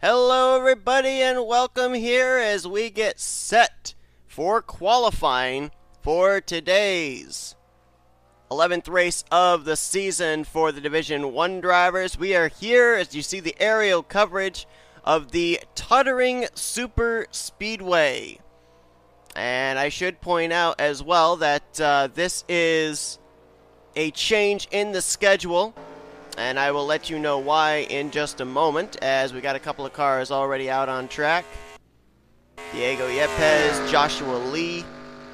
Hello everybody and welcome here as we get set for qualifying for today's 11th race of the season for the Division 1 drivers. We are here as you see the aerial coverage of the Toddring Super Speedway. And I should point out as well that this is a change in the schedule. And I will let you know why in just a moment, as we got a couple of cars already out on track. Diego Yepes, Joshua Lee,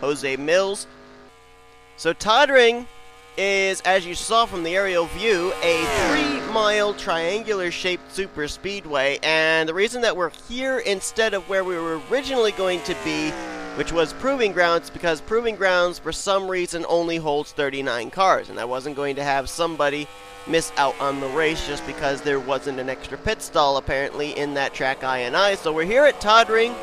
Jose Mills. So Toddring is, as you saw from the aerial view, a 3-mile triangular-shaped super speedway. And the reason that we're here instead of where we were originally going to be, which was Proving Grounds, because Proving Grounds for some reason only holds 39 cars. And I wasn't going to have somebody miss out on the race just because there wasn't an extra pit stall apparently in that track I&I. So we're here at Toddring,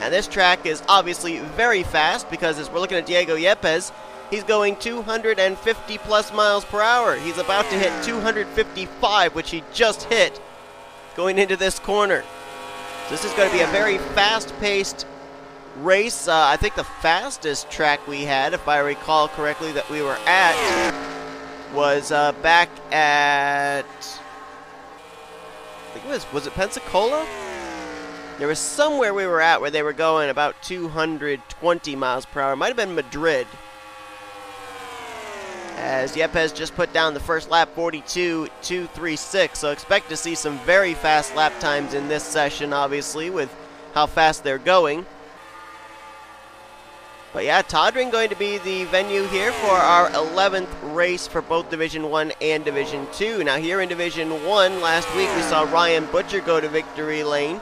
and this track is obviously very fast because as we're looking at Diego Yepes, he's going 250 plus miles per hour. He's about to hit 255, which he just hit going into this corner. So this is going to be a very fast-paced race. I think the fastest track we had, if I recall correctly, that we were at was back at, I think it was it Pensacola? There was somewhere we were at where they were going about 220 miles per hour. It might have been Madrid. As Yepes just put down the first lap, 42.236. So expect to see some very fast lap times in this session, obviously, with how fast they're going. But yeah, Toddring going to be the venue here for our 11th race for both Division 1 and Division 2. Now here in Division 1, last week we saw Ryan Butcher go to victory lane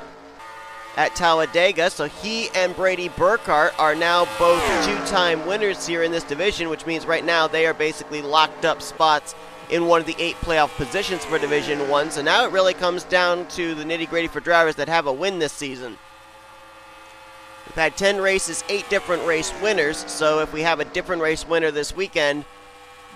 at Talladega. So he and Brady Burkhart are now both two-time winners here in this division, which means right now they are basically locked up spots in one of the 8 playoff positions for Division 1. So now it really comes down to the nitty-gritty for drivers that have a win this season. We've had 10 races, 8 different race winners, so if we have a different race winner this weekend,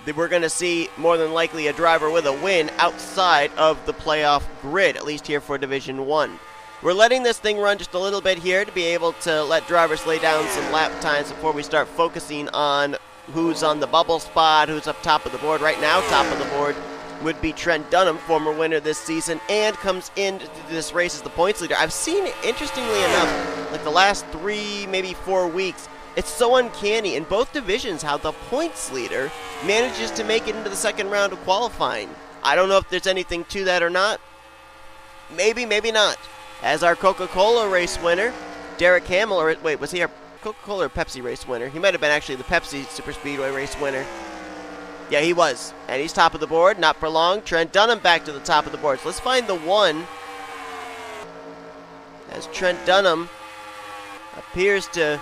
then we're going to see more than likely a driver with a win outside of the playoff grid, at least here for Division 1. We're letting this thing run just a little bit here to be able to let drivers lay down some lap times before we start focusing on who's on the bubble spot, who's up top of the board. Right now, top of the board would be Trent Dunham, former winner this season, and comes into this race as the points leader. I've seen, interestingly enough, like the last 3, maybe 4 weeks, it's so uncanny in both divisions how the points leader manages to make it into the second round of qualifying. I don't know if there's anything to that or not. Maybe, maybe not. As our Coca-Cola race winner, Derek Hamill, or wait, was he our Coca-Cola or Pepsi race winner? He might have been actually the Pepsi Super Speedway race winner. Yeah, he was. And he's top of the board. Not for long. Trent Dunham back to the top of the board. So let's find the 1. As Trent Dunham appears to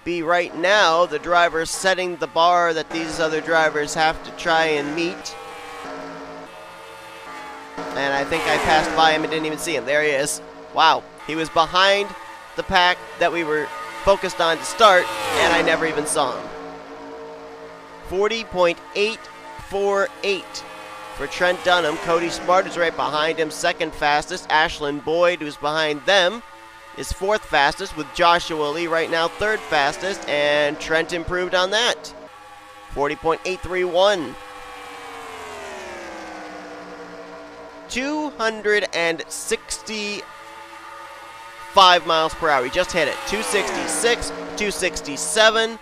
be right now the driver setting the bar that these other drivers have to try and meet. And I think I passed by him and didn't even see him. There he is. Wow. He was behind the pack that we were focused on to start, and I never even saw him. 40.848 for Trent Dunham. Cody Smart is right behind him, second fastest. Ashlyn Boyd, who's behind them, is 4th fastest, with Joshua Lee right now 3rd fastest, and Trent improved on that. 40.831. 265 miles per hour. He just hit it. 266, 267.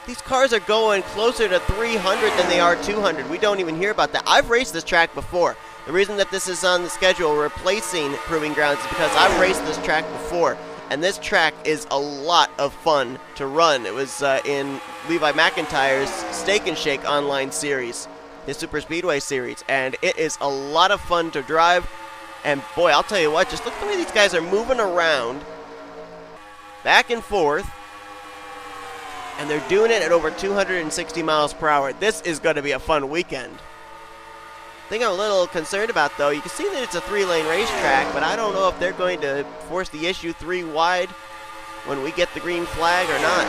These cars are going closer to 300 than they are 200. We don't even hear about that. I've raced this track before. The reason that this is on the schedule replacing Proving Grounds is because I've raced this track before. And this track is a lot of fun to run. It was in Levi McIntyre's Steak and Shake online series, his Super Speedway series. And it is a lot of fun to drive. And boy, I'll tell you what, just look at the way these guys are moving around, back and forth. And they're doing it at over 260 miles per hour. This is going to be a fun weekend. The thing I'm a little concerned about, though, you can see that it's a 3-lane racetrack, but I don't know if they're going to force the issue 3 wide when we get the green flag or not.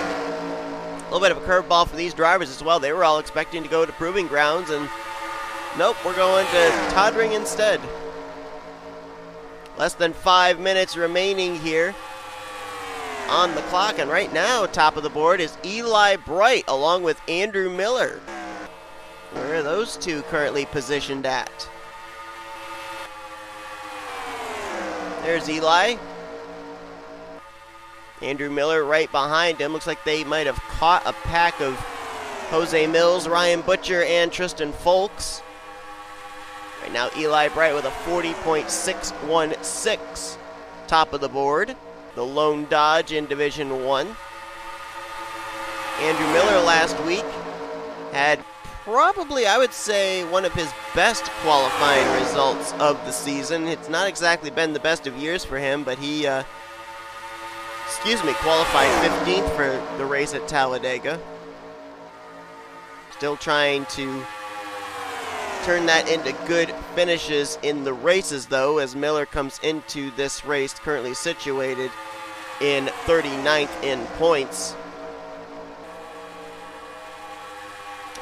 A little bit of a curveball for these drivers as well. They were all expecting to go to Proving Grounds, and nope, we're going to Toddring instead. Less than 5 minutes remaining here on the clock, and right now, top of the board is Eli Bright along with Andrew Miller. Where are those two currently positioned at? There's Eli. Andrew Miller right behind him. Looks like they might have caught a pack of Jose Mills, Ryan Butcher, and Tristan Folks. Right now, Eli Bright with a 40.616, top of the board. The lone Dodge in Division 1. Andrew Miller last week had probably, I would say, one of his best qualifying results of the season. It's not exactly been the best of years for him, but he, qualified 15th for the race at Talladega. Still trying to turn that into good finishes in the races, though, as Miller comes into this race currently situated in 39th in points.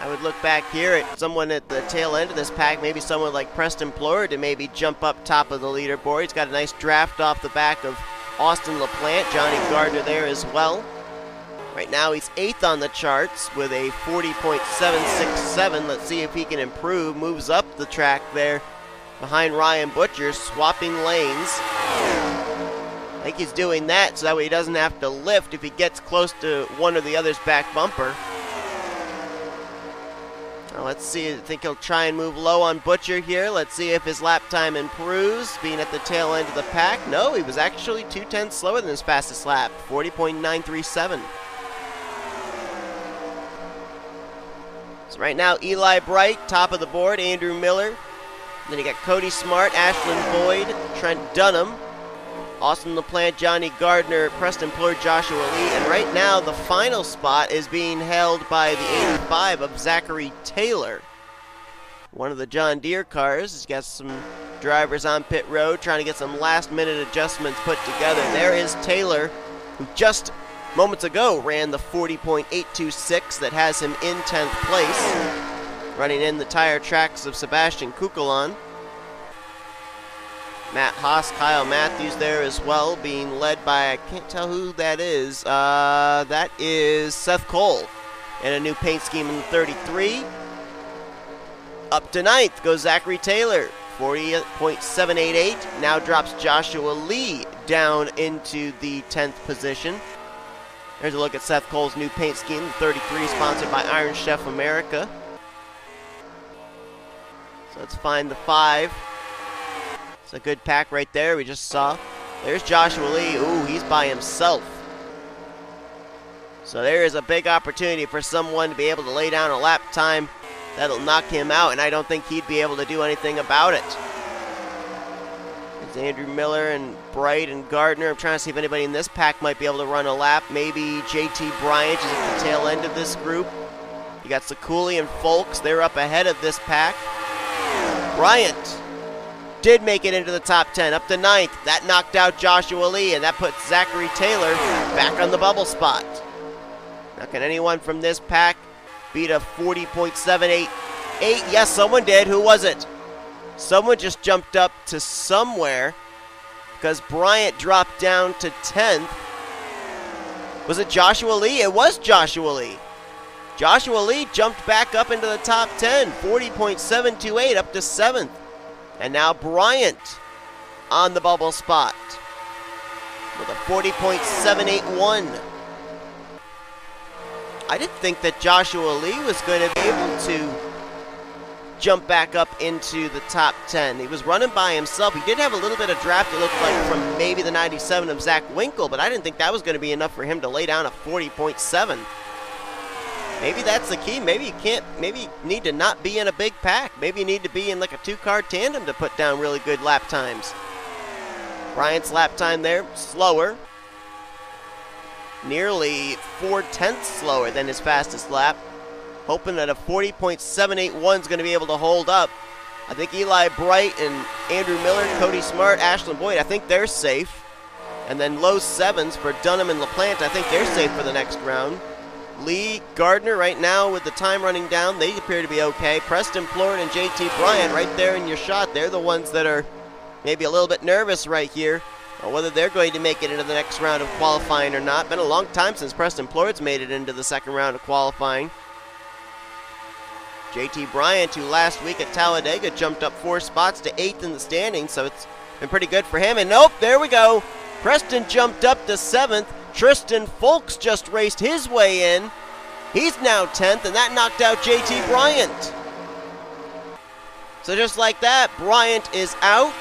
I would look back here at someone at the tail end of this pack, maybe someone like Preston Plord to maybe jump up top of the leaderboard. He's got a nice draft off the back of Austin LaPlante, Johnny Gardner there as well. Right now he's 8th on the charts with a 40.767. Let's see if he can improve. Moves up the track there behind Ryan Butcher, swapping lanes. I think he's doing that so that way he doesn't have to lift if he gets close to one or the other's back bumper. Now let's see, I think he'll try and move low on Butcher here. Let's see if his lap time improves, being at the tail end of the pack. No, he was actually 2/10 slower than his fastest lap, 40.937. So right now, Eli Bright, top of the board, Andrew Miller. Then you got Cody Smart, Ashlyn Boyd, Trent Dunham, Austin LaPlante, Johnny Gardner, Preston Plord, Joshua Lee, and right now the final spot is being held by the 85 of Zachary Taylor. One of the John Deere cars. He's got some drivers on pit road trying to get some last-minute adjustments put together. There is Taylor, who just moments ago ran the 40.826 that has him in 10th place, running in the tire tracks of Sebastian Kukulon. Matt Haas, Kyle Matthews there as well, being led by, I can't tell who that is. That is Seth Cole in a new paint scheme in the 33. Up to 9th goes Zachary Taylor, 40.788. Now drops Joshua Lee down into the 10th position. There's a look at Seth Cole's new paint scheme, the 33, sponsored by Iron Chef America. So let's find the 5. It's a good pack right there we just saw. There's Joshua Lee. Ooh, he's by himself. So there is a big opportunity for someone to be able to lay down a lap time that'll knock him out, and I don't think he'd be able to do anything about it. There's Andrew Miller and Bright and Gardner. I'm trying to see if anybody in this pack might be able to run a lap. Maybe JT Bryant is at the tail end of this group. You got Sekuli and Folks. They're up ahead of this pack. Bryant did make it into the top 10, up to 9th. That knocked out Joshua Lee, and that puts Zachary Taylor back on the bubble spot. Now, can anyone from this pack beat a 40.788? Yes, someone did. Who was it? Someone just jumped up to somewhere because Bryant dropped down to 10th. Was it Joshua Lee? It was Joshua Lee. Joshua Lee jumped back up into the top 10, 40.728 up to 7th. And now Bryant on the bubble spot with a 40.781. I didn't think that Joshua Lee was going to be able to jump back up into the top 10. He was running by himself. He did have a little bit of draft, it looked like, from maybe the 97 of Zach Winkle, but I didn't think that was going to be enough for him to lay down a 40.7. Maybe that's the key. Maybe you can't, maybe you need to not be in a big pack. Maybe you need to be in like a 2-car tandem to put down really good lap times. Bryant's lap time there, slower. Nearly 4/10 slower than his fastest lap. Hoping that a 40.781 is going to be able to hold up. I think Eli Bright and Andrew Miller, Cody Smart, Ashlyn Boyd, I think they're safe. And then low 7s for Dunham and LaPlante, I think they're safe for the next round. Lee, Gardner, right now with the time running down, they appear to be okay. Preston Plord and JT Bryant right there in your shot. They're the ones that are maybe a little bit nervous right here on whether they're going to make it into the next round of qualifying or not. Been a long time since Preston Plord's made it into the second round of qualifying. JT Bryant, who last week at Talladega jumped up 4 spots to 8th in the standings, so it's been pretty good for him. And nope, there we go. Preston jumped up to 7th. Tristan Folks just raced his way in. He's now 10th, and that knocked out JT Bryant. So just like that, Bryant is out.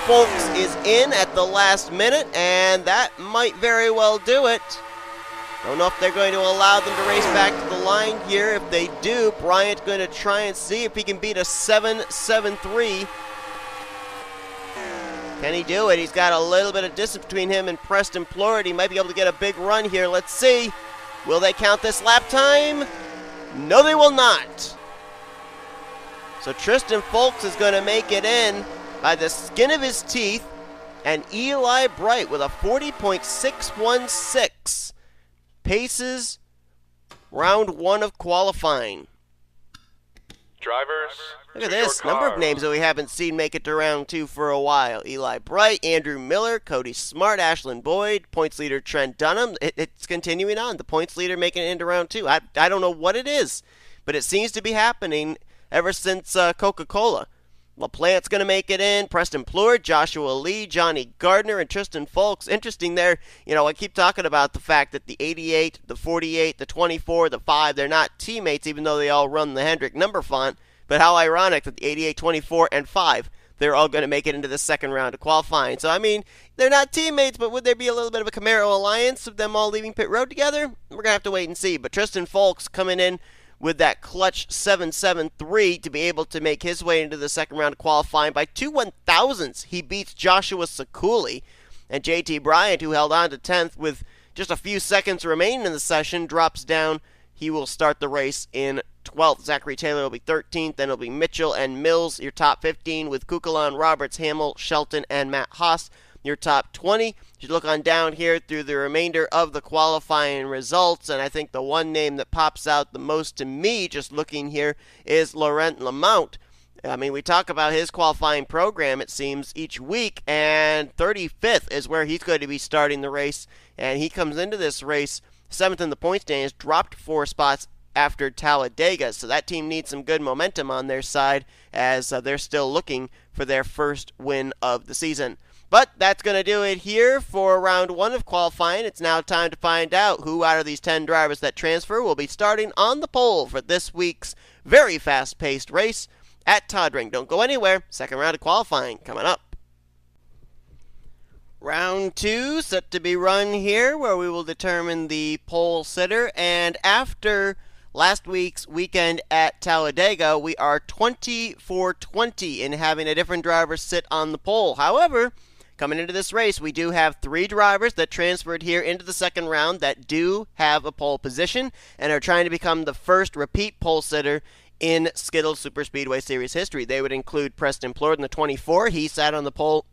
Folks is in at the last minute, and that might very well do it. Don't know if they're going to allow them to race back to the line here. If they do, Bryant's going to try and see if he can beat a 7.73. Can he do it? He's got a little bit of distance between him and Preston Plord. He might be able to get a big run here. Let's see. Will they count this lap time? No, they will not. So Tristan Folks is going to make it in by the skin of his teeth, and Eli Bright with a 40.616 paces round 1 of qualifying. Drivers, look at this number of names that we haven't seen make it to round 2 for a while. Eli Bright, Andrew Miller, Cody Smart, Ashlyn Boyd, points leader Trent Dunham. It's continuing on. The points leader making it into round 2. I don't know what it is, but it seems to be happening ever since Coca-Cola. LaPlante's going to make it in. Preston Plord, Joshua Lee, Johnny Gardner, and Tristan Folks. Interesting there. You know, I keep talking about the fact that the 88, the 48, the 24, the 5, they're not teammates even though they all run the Hendrick number font. But how ironic that the 88, 24, and 5, they're all going to make it into the second round of qualifying. So, I mean, they're not teammates, but would there be a little bit of a Camaro alliance of them all leaving pit road together? We're going to have to wait and see. But Tristan Folks coming in with that clutch 7.73 to be able to make his way into the second round of qualifying. By 2 1,000ths, he beats Joshua Sekuli. And JT Bryant, who held on to 10th with just a few seconds remaining in the session, drops down. He will start the race in 12th. Zachary Taylor will be 13th. Then it'll be Mitchell and Mills, your top 15, with Kukulon, Roberts, Hamill, Shelton, and Matt Haas, your top 20. You look on down here through the remainder of the qualifying results, and I think the one name that pops out the most to me just looking here is Laurent Lamount. I mean, we talk about his qualifying program, it seems, each week, and 35th is where he's going to be starting the race, and he comes into this race 7th in the point standings, dropped 4 spots after Talladega, so that team needs some good momentum on their side as they're still looking for their first win of the season. But that's going to do it here for round 1 of qualifying. It's now time to find out who out of these 10 drivers that transfer will be starting on the pole for this week's very fast-paced race at Toddring. Don't go anywhere. Second round of qualifying coming up. Round 2 set to be run here, where we will determine the pole sitter. And after last week's weekend at Talladega, we are 20 for 20 in having a different driver sit on the pole. However, coming into this race, we do have 3 drivers that transferred here into the second round that do have a pole position and are trying to become the first repeat pole sitter in Skittles Superspeedway Series history. They would include Preston Plord in the 24. He sat on the pole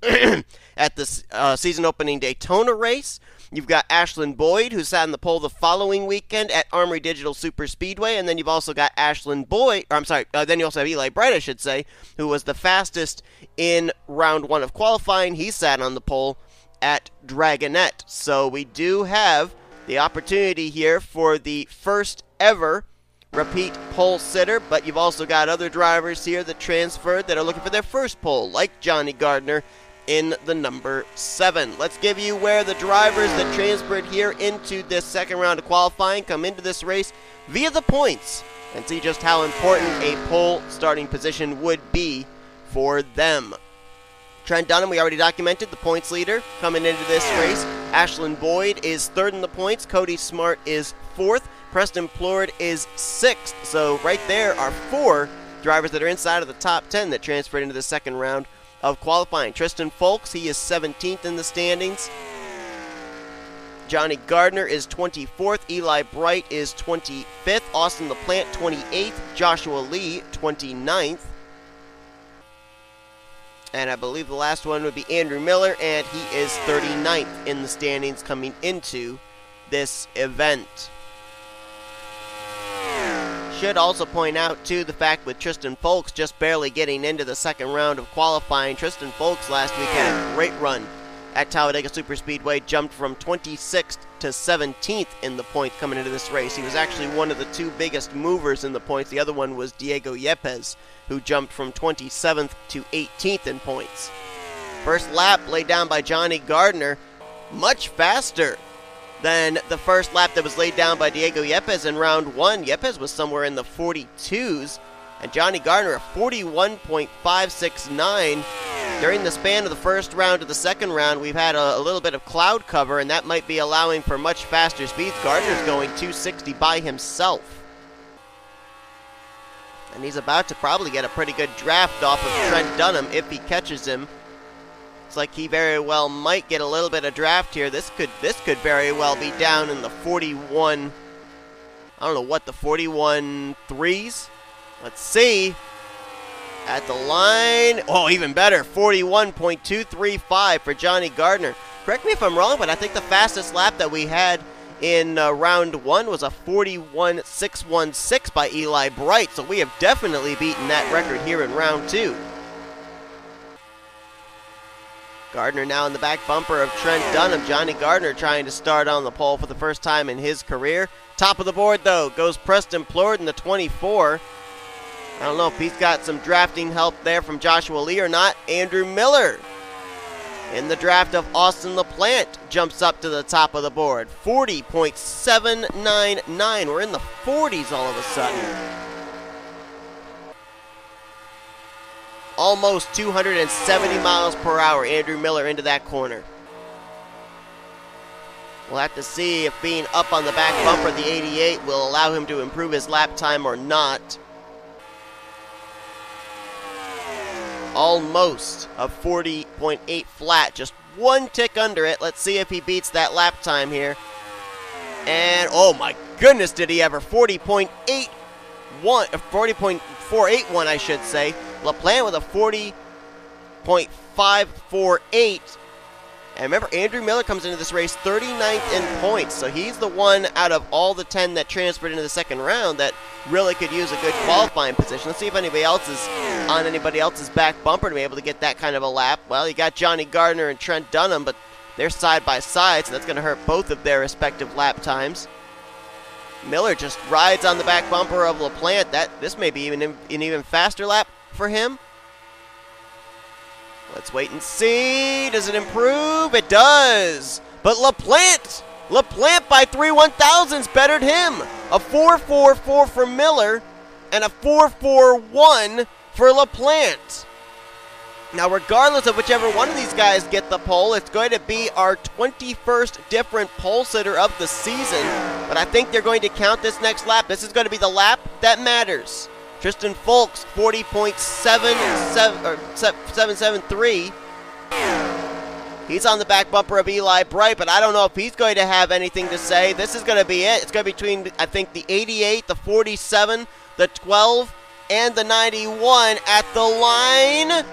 at the season-opening Daytona race. You've got Ashlyn Boyd, who sat on the pole the following weekend at Armory Digital Superspeedway, and then you've also got then you also have Eli Bright, I should say, who was the fastest in round 1 of qualifying. He sat on the pole at Dragonette. So we do have the opportunity here for the first ever repeat pole sitter, but you've also got other drivers here that transferred that are looking for their first pole, like Johnny Gardner in the number 7. Let's give you where the drivers that transferred here into this second round of qualifying come into this race via the points and see just how important a pole starting position would be for them. Trent Dunham, we already documented, the points leader coming into this race. Ashlyn Boyd is 3rd in the points. Cody Smart is 4th. Preston Plord is 6th. So right there are 4 drivers that are inside of the top 10 that transferred into the second round of qualifying. Tristan Folks, he is 17th in the standings. Johnny Gardner is 24th. Eli Bright is 25th. Austin LaPlante, 28th. Joshua Lee, 29th. And I believe the last one would be Andrew Miller, and he is 39th in the standings coming into this event. Should also point out, too, the fact with Tristan Folks just barely getting into the second round of qualifying. Tristan Folks last week had a great run at Talladega Superspeedway, jumped from 26th to 17th in the points coming into this race. He was actually one of the two biggest movers in the points. The other one was Diego Yepes, who jumped from 27th to 18th in points. First lap laid down by Johnny Gardner, much faster than the first lap that was laid down by Diego Yepes in round one. Yepes was somewhere in the 42s, and Johnny Gardner a 41.569. During the span of the first round to the second round, we've had a little bit of cloud cover, and that might be allowing for much faster speeds. Gardner's going 260 by himself. And he's about to probably get a pretty good draft off of Trent Dunham if he catches him. It's like he very well might get a little bit of draft here. This could very well be down in the 41, I don't know what, the 41 threes? Let's see. At the line, oh, even better, 41.235 for Johnny Gardner. Correct me if I'm wrong, but I think the fastest lap that we had in round one was a 41.616 by Eli Bright, so we have definitely beaten that record here in round two. Gardner now in the back bumper of Trent Dunham. Johnny Gardner trying to start on the pole for the first time in his career. Top of the board, though, goes Preston Plord in the 24. I don't know if he's got some drafting help there from Joshua Lee or not. Andrew Miller in the draft of Austin LaPlante jumps up to the top of the board. 40.799. We're in the 40s all of a sudden. Almost 270 miles per hour, Andrew Miller into that corner. We'll have to see if being up on the back bumper of the 88 will allow him to improve his lap time or not. Almost a 40.8 flat, just one tick under it. Let's see if he beats that lap time here. And, oh my goodness, did he ever. 40.481, I should say. LaPlante with a 40.548. And remember, Andrew Miller comes into this race 39th in points, so he's the one out of all the 10 that transferred into the second round that really could use a good qualifying position. Let's see if anybody else is on anybody else's back bumper to be able to get that kind of a lap. Well, you got Johnny Gardner and Trent Dunham, but they're side by side, so that's going to hurt both of their respective lap times. Miller just rides on the back bumper of LaPlante. This may be an even faster lap for him. Let's wait and see. Does it improve? It does. But LaPlante by 3 1,000s bettered him. A 4.44 for Miller and a 4.41 for LaPlante. Now, regardless of whichever one of these guys get the pole, it's going to be our 21st different pole sitter of the season. But I think they're going to count this next lap. This is going to be the lap that matters. Tristan Folks, 40.773. He's on the back bumper of Eli Bright, but I don't know if he's going to have anything to say. This is going to be it. It's going to be between, I think, the 88, the 47, the 12, and the 91 at the line.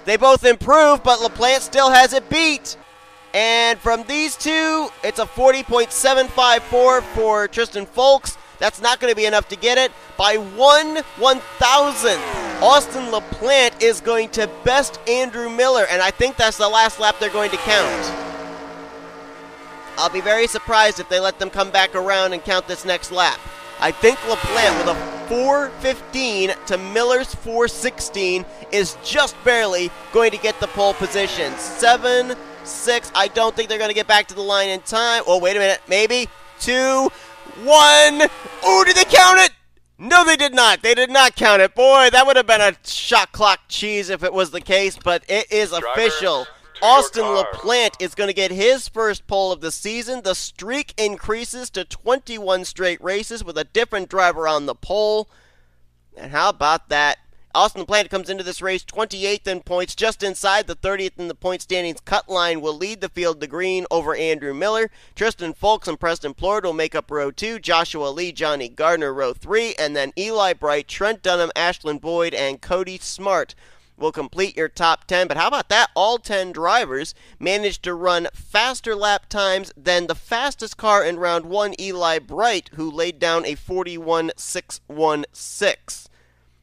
They both improve, but LaPlante still has it beat. And from these two, it's a 40.754 for Tristan Folks. That's not going to be enough to get it. By 1/1000th, Austin LaPlante is going to best Andrew Miller, and I think that's the last lap they're going to count. I'll be very surprised if they let them come back around and count this next lap. I think LaPlante with a 4:15 to Miller's 4:16 is just barely going to get the pole position. 7-6. I don't think they're going to get back to the line in time. Oh, wait a minute. Maybe 2, 1. Ooh, did they count it? No, they did not. They did not count it. Boy, that would have been a shot clock cheese if it was the case, but it is official. Austin LaPlante is going to get his first pole of the season. The streak increases to 21 straight races with a different driver on the pole. And how about that? Austin LaPlante comes into this race 28th in points, just inside the 30th in the point standings cut line, will lead the field to green over Andrew Miller. Tristan Folks and Preston Plord will make up row 2, Joshua Lee, Johnny Gardner row 3, and then Eli Bright, Trent Dunham, Ashlyn Boyd, and Cody Smart will complete your top 10. But how about that? All 10 drivers managed to run faster lap times than the fastest car in round 1, Eli Bright, who laid down a 41.616.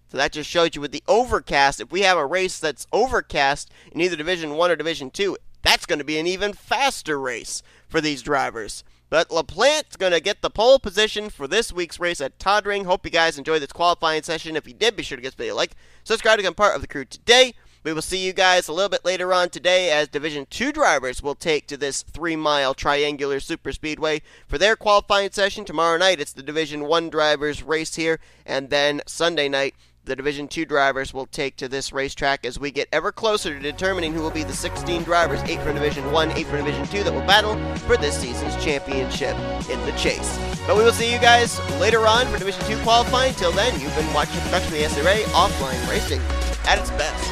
So that just shows you with the overcast, if we have a race that's overcast in either Division 1 or Division 2, that's going to be an even faster race for these drivers. But LaPlante's going to get the pole position for this week's race at Toddring. Hope you guys enjoyed this qualifying session. If you did, be sure to give this video a like. Subscribe to become part of the crew today. We will see you guys a little bit later on today as Division 2 drivers will take to this 3-mile triangular superspeedway for their qualifying session. Tomorrow night, it's the Division 1 drivers race here. And then Sunday night, the Division 2 drivers will take to this racetrack as we get ever closer to determining who will be the 16 drivers, 8 from Division 1, 8 from Division 2, that will battle for this season's championship in the chase. But we will see you guys later on for Division 2 qualifying. Till then, you've been watching Production of the SRA Offline Racing at its best.